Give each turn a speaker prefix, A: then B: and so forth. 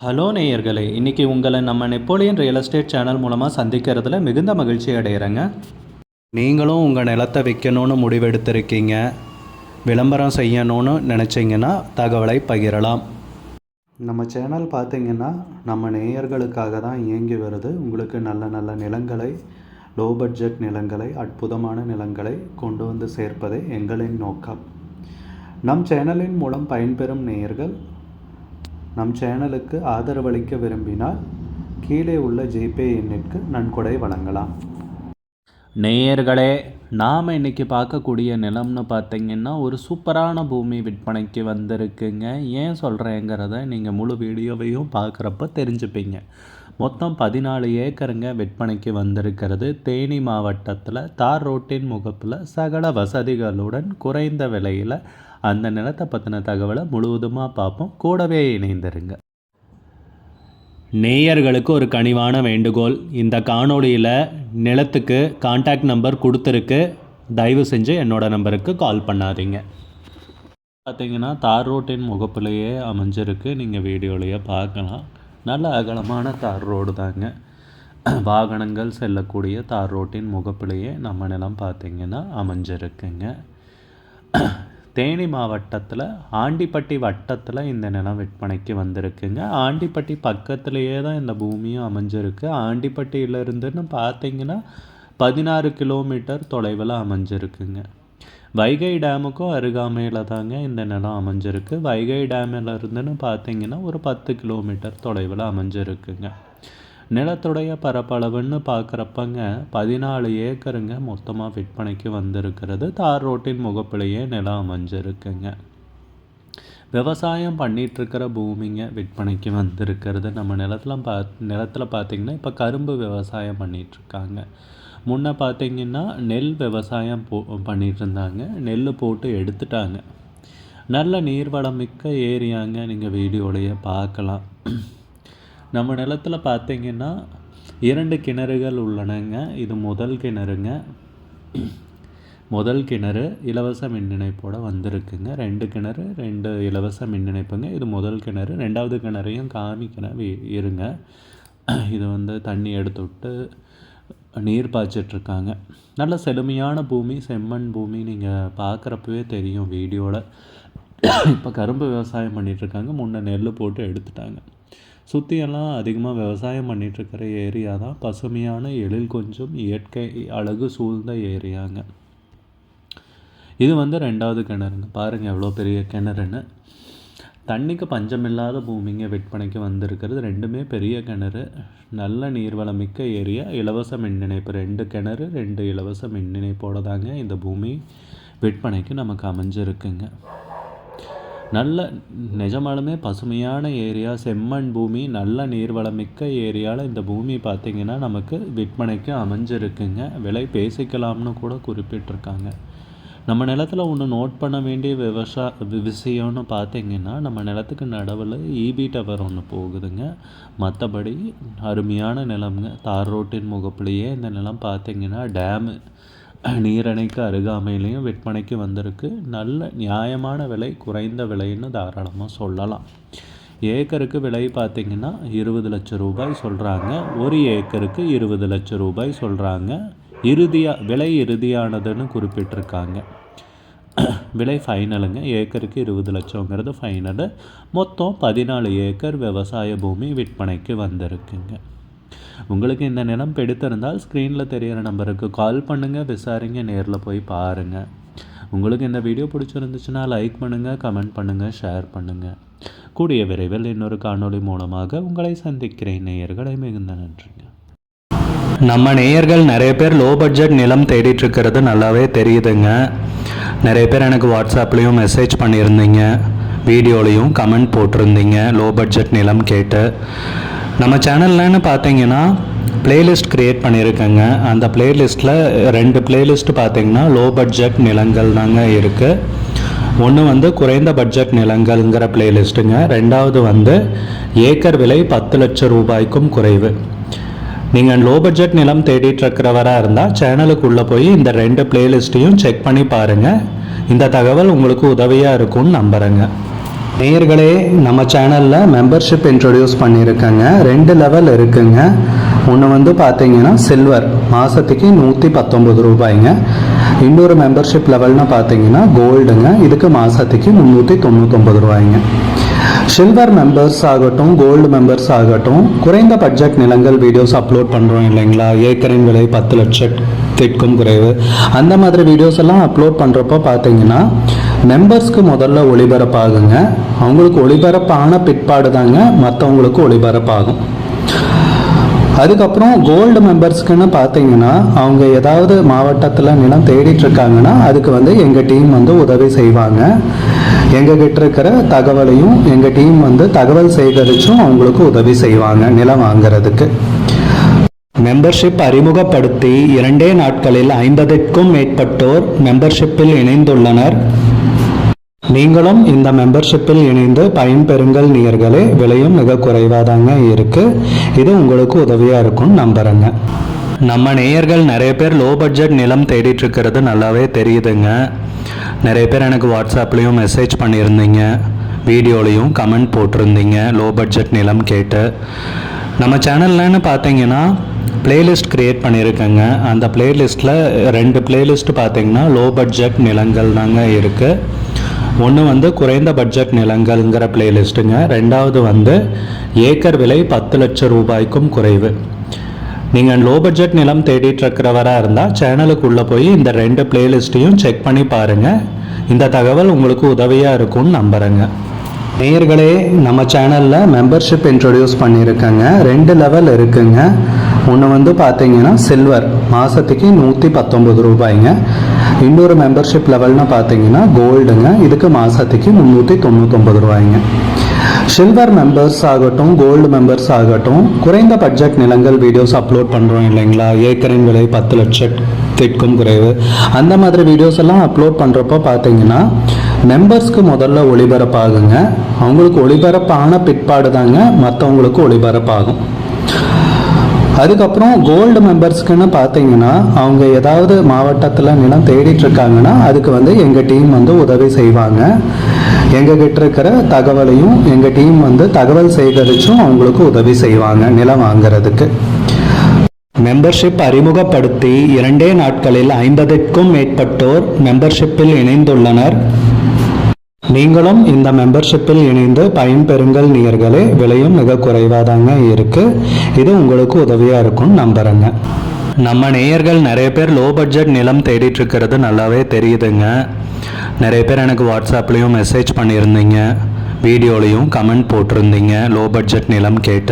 A: Hello நேயர்களே, இன்றைக்கி உங்களை நம்ம நெப்போலியன் ரியல் எஸ்டேட் சேனல் மூலமாக சந்திக்கிறதுல மிகுந்த மகிழ்ச்சி அடைகிறேங்க. நீங்களும் உங்கள் நிலத்தை விற்கணும்னு முடிவெடுத்திருக்கீங்க, விளம்பரம் செய்யணும்னு நினச்சிங்கன்னா தகவலை பகிரலாம். நம்ம சேனல் பார்த்திங்கன்னா நம்ம நேயர்களுக்காக தான் இயங்கி வருது. உங்களுக்கு நல்ல நல்ல நிலங்களை, லோ பட்ஜெட் நிலங்களை, அற்புதமான நிலங்களை கொண்டு வந்து சேர்ப்பதே எங்களின் நோக்கம். நம் சேனலின் மூலம் பயன்பெறும் நேயர்கள் நம் சேனலுக்கு ஆதரவளிக்க விரும்பினால் கீழே உள்ள ஜிபே எண்ணிற்கு நன்கொடை வழங்கலாம். நேயர்களே, நாம் இன்றைக்கி பார்க்கக்கூடிய நிலம்னு பார்த்திங்கன்னா ஒரு சூப்பரான பூமி விற்பனைக்கு வந்திருக்குங்க. ஏன் சொல்கிறேங்கிறத நீங்கள் முழு வீடியோவையும் பார்க்குறப்ப தெரிஞ்சுப்பீங்க. மொத்தம் 14 ஏக்கருங்க விற்பனைக்கு வந்திருக்கிறது. தேனி மாவட்டத்தில் தார் ரோட்டின் முகப்பில் சகல வசதிகளுடன் குறைந்த விலையில். அந்த நிலத்தை பற்றின தகவலை முழுவதுமாக பார்ப்போம். கூடவே இணைந்திருங்க. நேயர்களுக்கு ஒரு கனிவான வேண்டுகோள், இந்த காணொளியில் நிலத்துக்கு கான்டாக்ட் நம்பர் கொடுத்துருக்கு, தயவு செஞ்சு என்னோடய நம்பருக்கு கால் பண்ணாதீங்க. பார்த்திங்கன்னா தார் ரோட்டின் முகப்பிலேயே அமைஞ்சிருக்கு, நீங்கள் வீடியோலையே பார்க்கலாம். நல்ல அகலமான தார் ரோடு தாங்க. வாகனங்கள் செல்லக்கூடிய தார் ரோட்டின் முகப்பிலேயே நம்ம நிலம் பார்த்திங்கன்னா அமைஞ்சிருக்குங்க. தேனி மாவட்டத்தில் ஆண்டிப்பட்டி வட்டத்தில் இந்த நிலம் விற்பனைக்கு வந்திருக்குங்க. ஆண்டிப்பட்டி பக்கத்துலேயே தான் இந்த பூமியும் அமைஞ்சிருக்கு. ஆண்டிப்பட்டியிலிருந்துன்னு பார்த்திங்கன்னா 16 கிலோமீட்டர் தொலைவில் அமைஞ்சிருக்குங்க. வைகை டேமுக்கும் அருகாமையில் தாங்க இந்த நிலம் அமைஞ்சிருக்கு. வைகை டேமில் இருந்துன்னு பார்த்திங்கன்னா ஒரு 10 கிலோமீட்டர் தொலைவில் அமைஞ்சிருக்குங்க. நிலத்துடைய பரப்பளவுன்னு பார்க்குறப்பங்க 14 ஏக்கருங்க மொத்தமாக விற்பனைக்கு வந்திருக்கிறது. தார் ரோட்டின் முகப்பிலேயே நிலம் அமைஞ்சிருக்குங்க. விவசாயம் பண்ணிகிட்ருக்கிற பூமிங்க விற்பனைக்கு வந்திருக்கிறது. நம்ம நிலத்தில் பார்த்திங்கன்னா இப்போ கரும்பு விவசாயம் பண்ணிகிட்ருக்காங்க. முன்னே பார்த்திங்கன்னா நெல் விவசாயம் பண்ணிகிட்டு இருந்தாங்க. நெல் போட்டு எடுத்துட்டாங்க. நல்ல நீர்வளம் மிக்க ஏரியாங்க, நீங்கள் வீடியோலையே பார்க்கலாம். நம்ம நிலத்தில் பார்த்திங்கன்னா 2 கிணறுகள் உள்ளனங்க. இது முதல் கிணறுங்க. முதல் கிணறு இலவச மின் இணைப்போடு வந்திருக்குங்க. 2 கிணறு 2 இலவச மின் இணைப்புங்க. இது முதல் கிணறு. 2வது கிணறையும் காமிக்கிறேன் இருங்க. இது தண்ணி எடுத்து விட்டு நீர் பாய்ச்சிட்ருக்காங்க. நல்ல செழுமையான பூமி, செம்மண் பூமி, நீங்கள் பார்க்குறப்பவே தெரியும் வீடியோவில். இப்போ கரும்பு விவசாயம் பண்ணிகிட்ருக்காங்க. முன்னே நெல் போட்டு எடுத்துட்டாங்க. சுற்றியெல்லாம் அதிகமாக விவசாயம் பண்ணிகிட்ருக்கிற ஏரியா தான். பசுமையான எழில் கொஞ்சம் இயற்கை அழகு சூழ்ந்த ஏரியாங்க. இது 2வது கிணறுங்க. பாருங்கள் எவ்வளோ பெரிய கிணறுன்னு. தண்ணிக்கு பஞ்சமில்லாத பூமிங்க விற்பனைக்கு வந்திருக்கிறது. 2மே பெரிய கிணறு, நல்ல நீர்வளமிக்க ஏரியா, இலவச மின் இணைப்பு. 2 கிணறு 2 இலவச மின் இணைப்போடு தாங்க இந்த பூமி விற்பனைக்கு நமக்கு அமைஞ்சிருக்குங்க. நல்ல நிஜமாலுமே பசுமையான ஏரியா, செம்மண் பூமி, நல்ல நீர்வளமிக்க ஏரியாவில் இந்த பூமி பார்த்திங்கன்னா நமக்கு விற்பனைக்கு அமைஞ்சிருக்குங்க. விலை பேசிக்கலாம்னு கூட குறிப்பிட்டிருக்காங்க. நம்ம நிலத்தில் ஒன்று நோட் பண்ண வேண்டிய விஷயம்னு பார்த்திங்கன்னா, நம்ம நிலத்துக்கு நடுவில் ஈபி டவர் ஒன்று போகுதுங்க. மற்றபடி அருமையான நிலம்ங்க. தார் ரோட்டின் முகப்பிலேயே இந்த நிலம் பார்த்திங்கன்னா டேமு நீரணைக்கு அருகாமையிலையும் விற்பனைக்கு வந்திருக்கு. நல்ல நியாயமான விலை, குறைந்த விலைன்னு தாராளமாக சொல்லலாம். ஏக்கருக்கு விலை பார்த்திங்கன்னா 20 லட்சம் ரூபாய் சொல்கிறாங்க. ஒரு ஏக்கருக்கு 20 லட்சம் ரூபாய் சொல்கிறாங்க. விலை இறுதியானதுன்னு குறிப்பிட்டிருக்காங்க. விலை ஃபைனலுங்க. ஏக்கருக்கு 20 லட்சங்கிறது ஃபைனலு. மொத்தம் 14 ஏக்கர் விவசாய பூமி விற்பனைக்கு வந்திருக்குங்க. உங்களுக்கு இந்த நிலம் பிடித்திருந்தால் ஸ்க்ரீனில் தெரிகிற நம்பருக்கு கால் பண்ணுங்கள், விசாரிங்க, நேரில் போய் பாருங்கள். உங்களுக்கு இந்த வீடியோ பிடிச்சிருந்துச்சுன்னா லைக் பண்ணுங்கள், கமெண்ட் பண்ணுங்கள், ஷேர் பண்ணுங்கள். கூடிய விரைவில் இன்னொரு காணொளி மூலமாக உங்களை சந்திக்கிறேன். நேயர்களை மிகுந்த நன்றிங்க. நம்ம நேயர்கள் நிறைய பேர் லோ பட்ஜெட் நிலம் தேடிட்டுருக்கிறது நல்லாவே தெரியுதுங்க. நிறைய பேர் எனக்கு வாட்ஸ்அப்லேயும் மெசேஜ் பண்ணியிருந்தீங்க, வீடியோலையும் கமெண்ட் போட்டிருந்தீங்க லோ பட்ஜெட் நிலம் கேட்டு. நம்ம சேனல்லன்னு பார்த்தீங்கன்னா பிளேலிஸ்ட் க்ரியேட் பண்ணியிருக்கேங்க. அந்த பிளேலிஸ்ட்டில் 2 பிளேலிஸ்ட் பார்த்திங்கன்னா லோ பட்ஜெட் நிலங்கள் தாங்க இருக்குது. ஒன்று குறைந்த பட்ஜெட் நிலங்கள்ங்கிற பிளேலிஸ்ட்டுங்க. 2வது ஏக்கர் விலை 10 லட்சம் ரூபாய்க்கும் குறைவு. நீங்கள் லோ பட்ஜெட் நிலம் தேடிட்டுருக்கிறவராக இருந்தால் சேனலுக்குள்ளே போய் இந்த 2 பிளேலிஸ்ட்டையும் செக் பண்ணி பாருங்கள். இந்த தகவல் உங்களுக்கு உதவியாக இருக்கும்னு நம்புகிறேங்க. நேயர்களே, நம்ம சேனலில் மெம்பர்ஷிப் இன்ட்ரடியூஸ் பண்ணியிருக்கேங்க. 2 லெவல் இருக்குங்க. ஒன்று வந்து பார்த்தீங்கன்னா சில்வர், மாதத்துக்கு 119 ரூபாய்ங்க. இன்னொரு மெம்பர்ஷிப் லெவல்னு பார்த்தீங்கன்னா கோல்டுங்க, இதுக்கு மாதத்துக்கு 399 ரூபாய்ங்க. சில்வர் மெம்பர்ஸ் ஆகட்டும், கோல்டு மெம்பர்ஸ் ஆகட்டும், குறைந்த பட்ஜெட் நிலங்கள் வீடியோஸ் அப்லோட் பண்ணுறோம் இல்லைங்களா, ஏக்கரின் விலை 10 லட்சத்திற்கும் குறைவு, அந்த மாதிரி வீடியோஸ் எல்லாம் அப்லோட் பண்ணுறப்போ பார்த்தீங்கன்னா மெம்பர்ஸ்க்கு முதல்ல ஒளிபரப்பாகுங்க. அவங்களுக்கு ஒளிபரப்பான பிற்பாடு தாங்க மற்றவங்களுக்கு ஒளிபரப்பாகும். அதுக்கப்புறம் கோல்டு மெம்பர்ஸ்க்குன்னு பார்த்தீங்கன்னா அவங்க ஏதாவது மாவட்டத்தில் நிலம் தேடிட்டு இருக்காங்கன்னா அதுக்கு வந்து எங்கள் டீம் வந்து உதவி செய்வாங்க. எங்ககிட்ட இருக்கிற தகவலையும் எங்கள் டீம் வந்து தகவல் சேகரிச்சும் அவங்களுக்கு உதவி செய்வாங்க நிலம் வாங்கிறதுக்கு. மெம்பர்ஷிப் அறிமுகப்படுத்தி 2 நாட்களில் 50க்கும் மேற்பட்டோர் மெம்பர்ஷிப்பில் இணைந்துள்ளனர். நீங்களும் இந்த மெம்பர்ஷிப்பில் இணைந்து பயன்பெறுங்கள் நேயர்களே. விலையும் மிக குறைவாக தாங்க இருக்குது. இது உங்களுக்கு உதவியாக இருக்கும்னு நம்புகிறேங்க. நம்ம நேயர்கள் நிறைய பேர் லோ பட்ஜெட் நிலம் தேடிட்டு இருக்கிறது நல்லாவே தெரியுதுங்க. நிறைய பேர் எனக்கு வாட்ஸ்அப்லேயும் மெசேஜ் பண்ணியிருந்தீங்க, வீடியோலையும் கமெண்ட் போட்டிருந்தீங்க லோ பட்ஜெட் நிலம் கேட்டு. நம்ம சேனல்லன்னு பார்த்தீங்கன்னா பிளேலிஸ்ட் க்ரியேட் பண்ணியிருக்கேங்க. அந்த பிளேலிஸ்ட்டில் 2 பிளேலிஸ்ட் பார்த்தீங்கன்னா லோ பட்ஜெட் நிலங்கள் தாங்க இருக்குது. ஒன்று வந்து குறைந்த பட்ஜெட் நிலங்கள்ங்கிற பிளேலிஸ்ட்டுங்க. 2வது வந்து ஏக்கர் விலை 10 லட்சம் ரூபாய்க்கும் குறைவு. நீங்கள் லோ பட்ஜெட் நிலம் தேடிட்டு இருக்கிறவராக இருந்தால் சேனலுக்குள்ளே போய் இந்த 2 பிளேலிஸ்ட்டையும் செக் பண்ணி பாருங்கள். இந்த தகவல் உங்களுக்கு உதவியாக இருக்கும்னு நம்புகிறேங்க. நேயர்களே, நம்ம சேனலில் மெம்பர்ஷிப் இன்ட்ரடியூஸ் பண்ணியிருக்கேங்க. 2 லெவல் இருக்குங்க. ஒன்று வந்து பார்த்தீங்கன்னா சில்வர், மாதத்துக்கு 119 ரூபாய்ங்க. இன்னொரு மெம்பர்ஷிப் லெவல்னு பார்த்தீங்கன்னா கோல்டுங்க, இதுக்கு மாதத்துக்கு 399 ரூபாய்ங்க. சில்வர் மெம்பர்ஸ் ஆகட்டும், கோல்டு மெம்பர்ஸ் ஆகட்டும், குறைந்த பட்ஜெட் நிலங்கள் வீடியோஸ் அப்லோட் பண்ணுறோம் இல்லைங்களா, ஏக்கரின் விலை 10 லட்சத்திற்கும் குறைவு, அந்த மாதிரி வீடியோஸ் எல்லாம் அப்லோட் பண்ணுறப்போ பார்த்தீங்கன்னா மெம்பர்ஸ்க்கு முதல்ல ஒளிபரப்பாகுங்க. அவங்களுக்கு ஒளிபரப்பான பிற்பாடு தாங்க மற்றவங்களுக்கு ஒளிபரப்பாகும். அதுக்கப்புறம் கோல்டு மெம்பர்ஸ்க்குன்னு பார்த்தீங்கன்னா அவங்க ஏதாவது மாவட்டத்தில் நிலம் தேடிட்டு இருக்காங்கன்னா அதுக்கு வந்து எங்கள் டீம் வந்து உதவி செய்வாங்க. எங்ககிட்ட இருக்கிற தகவலையும் எங்கள் டீம் வந்து தகவல் சேகரிச்சும் அவங்களுக்கு உதவி செய்வாங்க நிலம் வாங்கிறதுக்கு. மெம்பர்ஷிப் அறிமுகப்படுத்தி 2 நாட்களில் 50க்கும் மேற்பட்டோர் மெம்பர்ஷிப்பில் இணைந்துள்ளனர். நீங்களும் இந்த மெம்பர்ஷிப்பில் இணைந்து பயன்பெறுங்கள் நேயர்களே. விலையும் மிக குறைவாக தாங்க இருக்குது. இது உங்களுக்கு உதவியாக இருக்கும்னு நம்புகிறேங்க. நம்ம நேயர்கள் நிறைய பேர் லோ பட்ஜெட் நிலம் தேடிட்டு இருக்கிறது நல்லாவே தெரியுதுங்க. நிறைய பேர் எனக்கு வாட்ஸ்அப்லேயும் மெசேஜ் பண்ணியிருந்தீங்க, வீடியோலையும் கமெண்ட் போட்டிருந்தீங்க லோ பட்ஜெட் நிலம் கேட்டு.